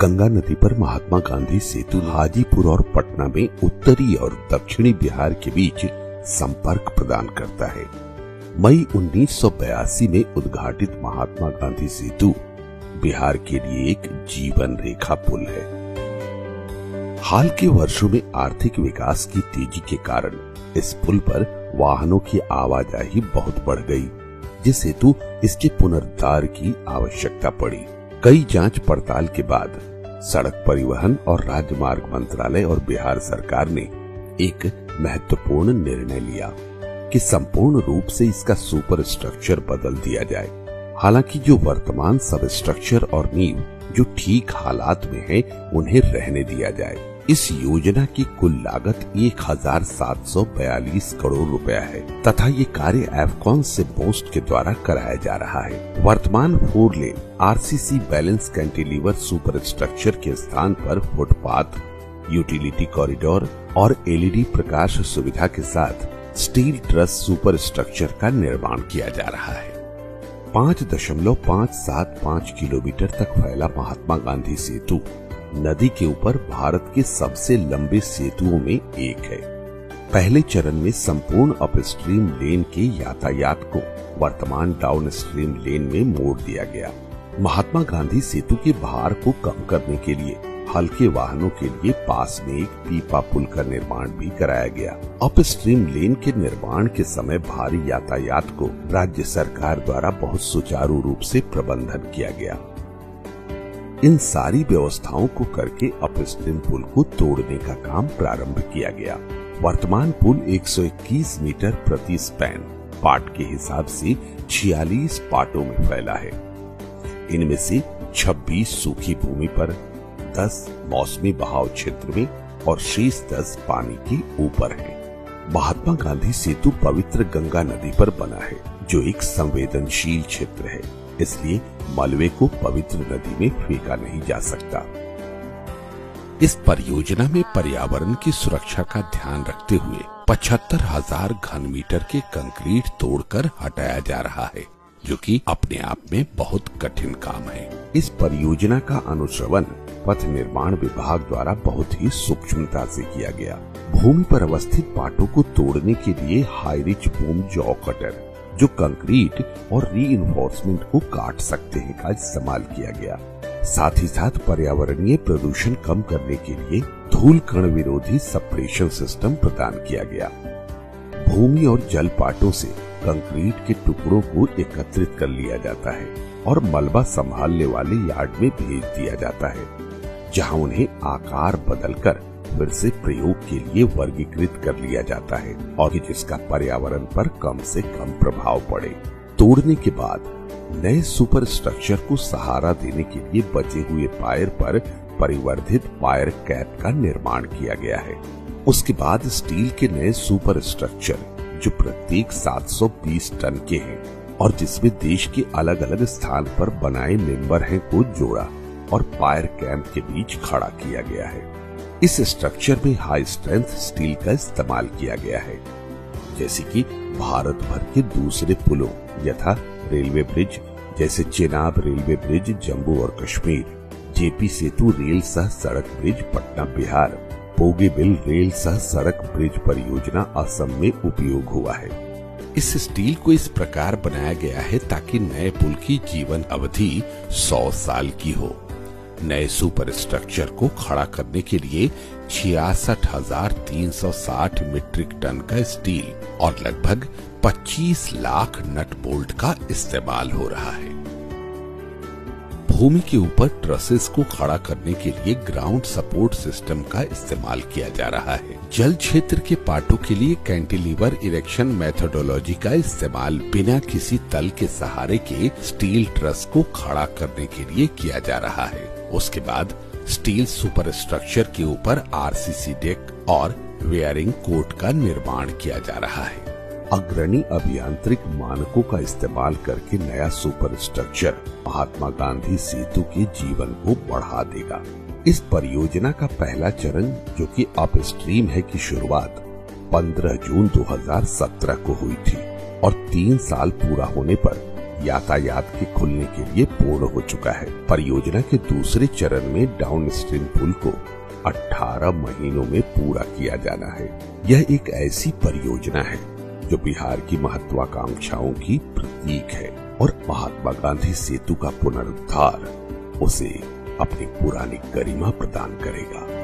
गंगा नदी पर महात्मा गांधी सेतु हाजीपुर और पटना में उत्तरी और दक्षिणी बिहार के बीच संपर्क प्रदान करता है। मई 1982 में उद्घाटित महात्मा गांधी सेतु बिहार के लिए एक जीवन रेखा पुल है। हाल के वर्षों में आर्थिक विकास की तेजी के कारण इस पुल पर वाहनों की आवाजाही बहुत बढ़ गई, जिस हेतु इसके पुनरुद्धार की आवश्यकता पड़ी। कई जांच पड़ताल के बाद सड़क परिवहन और राजमार्ग मंत्रालय और बिहार सरकार ने एक महत्वपूर्ण निर्णय लिया कि संपूर्ण रूप से इसका सुपर स्ट्रक्चर बदल दिया जाए। हालांकि जो वर्तमान सब स्ट्रक्चर और नींव जो ठीक हालात में है उन्हें रहने दिया जाए। इस योजना की कुल लागत 1742 करोड़ रुपया है तथा ये कार्य एफकॉन से बोस्ट के द्वारा कराया जा रहा है। वर्तमान 4 lane RCC balance cantilever super structure के स्थान पर फुटपाथ, यूटिलिटी कॉरिडोर और एलईडी प्रकाश सुविधा के साथ स्टील ट्रस सुपर स्ट्रक्चर का निर्माण किया जा रहा है। 5.575 किलोमीटर तक फैला महात्मा गांधी सेतु नदी के ऊपर भारत के सबसे लंबे सेतुओं में एक है। पहले चरण में संपूर्ण अपस्ट्रीम लेन के यातायात को वर्तमान डाउनस्ट्रीम लेन में मोड़ दिया गया। महात्मा गांधी सेतु के भार को कम करने के लिए हल्के वाहनों के लिए पास में एक पीपा पुल का निर्माण भी कराया गया। अपस्ट्रीम लेन के निर्माण के समय भारी यातायात को राज्य सरकार द्वारा बहुत सुचारू रूप से प्रबंधन किया गया। इन सारी व्यवस्थाओं को करके अपस्ट्रीम पुल को तोड़ने का काम प्रारंभ किया गया। वर्तमान पुल 121 मीटर प्रति स्पैन पाट के हिसाब से 46 पाटों में फैला है। इनमें से 26 सूखी भूमि पर, 10 मौसमी बहाव क्षेत्र में और शेष 10 पानी के ऊपर है। महात्मा गांधी सेतु पवित्र गंगा नदी पर बना है, जो एक संवेदनशील क्षेत्र है, इसलिए मलबे को पवित्र नदी में फेंका नहीं जा सकता। इस परियोजना में पर्यावरण की सुरक्षा का ध्यान रखते हुए 75,000 घन मीटर के कंक्रीट तोड़कर हटाया जा रहा है, जो कि अपने आप में बहुत कठिन काम है। इस परियोजना का अनुश्रवण पथ निर्माण विभाग द्वारा बहुत ही सूक्ष्मता से किया गया। भूमि पर अवस्थित पाटों को तोड़ने के लिए high rich boom jaw cutter, जो कंक्रीट और रीइंफोर्समेंट को काट सकते हैं, का इस्तेमाल किया गया। साथ ही साथ पर्यावरणीय प्रदूषण कम करने के लिए धूल कण विरोधी सप्रेशन सिस्टम प्रदान किया गया। भूमि और जल पाटों से कंक्रीट के टुकड़ों को एकत्रित कर लिया जाता है और मलबा संभालने वाले यार्ड में भेज दिया जाता है, जहां उन्हें आकार बदलकर फिर से प्रयोग के लिए वर्गीकृत कर लिया जाता है और जिसका पर्यावरण पर कम से कम प्रभाव पड़े। तोड़ने के बाद नए सुपर स्ट्रक्चर को सहारा देने के लिए बचे हुए पायर पर परिवर्धित पायर कैप का निर्माण किया गया है। उसके बाद स्टील के नए सुपर स्ट्रक्चर, जो प्रत्येक 720 टन के हैं और जिसमें देश के अलग अलग स्थान पर बनाए मेंबर हैं, को जोड़ा और पायर कैप के बीच खड़ा किया गया है। इस स्ट्रक्चर में हाई स्ट्रेंथ स्टील का इस्तेमाल किया गया है, जैसे कि भारत भर के दूसरे पुलों यथा रेलवे ब्रिज जैसे चेनाब रेलवे ब्रिज जम्मू और कश्मीर, जेपी सेतु रेल सह सड़क ब्रिज पटना बिहार, बोगीबिल रेल सह सड़क ब्रिज परियोजना असम में उपयोग हुआ है। इस स्टील को इस प्रकार बनाया गया है ताकि नए पुल की जीवन अवधि 100 साल की हो। नए सुपर स्ट्रक्चर को खड़ा करने के लिए 66,360 मीट्रिक टन का स्टील और लगभग 25 लाख नट बोल्ट का इस्तेमाल हो रहा है। भूमि के ऊपर ट्रसेस को खड़ा करने के लिए ग्राउंड सपोर्ट सिस्टम का इस्तेमाल किया जा रहा है। जल क्षेत्र के पाटों के लिए कैंटिलीवर इरेक्शन मेथोडोलॉजी का इस्तेमाल बिना किसी तल के सहारे के स्टील ट्रस को खड़ा करने के लिए किया जा रहा है। उसके बाद स्टील सुपर स्ट्रक्चर के ऊपर आरसीसी डेक और वेयरिंग कोट का निर्माण किया जा रहा है। अग्रणी अभियांत्रिक मानकों का इस्तेमाल करके नया सुपर स्ट्रक्चर महात्मा गांधी सेतु के जीवन को बढ़ा देगा। इस परियोजना का पहला चरण, जो कि अपस्ट्रीम है, की शुरुआत 15 जून 2017 को हुई थी और 3 साल पूरा होने पर यातायात के खुलने के लिए पूर्ण हो चुका है। परियोजना के दूसरे चरण में डाउन स्ट्रीम पुल को 18 महीनों में पूरा किया जाना है। यह एक ऐसी परियोजना है जो बिहार की महत्वाकांक्षाओं की प्रतीक है और महात्मा गांधी सेतु का पुनरुद्धार उसे अपनी पुरानी गरिमा प्रदान करेगा।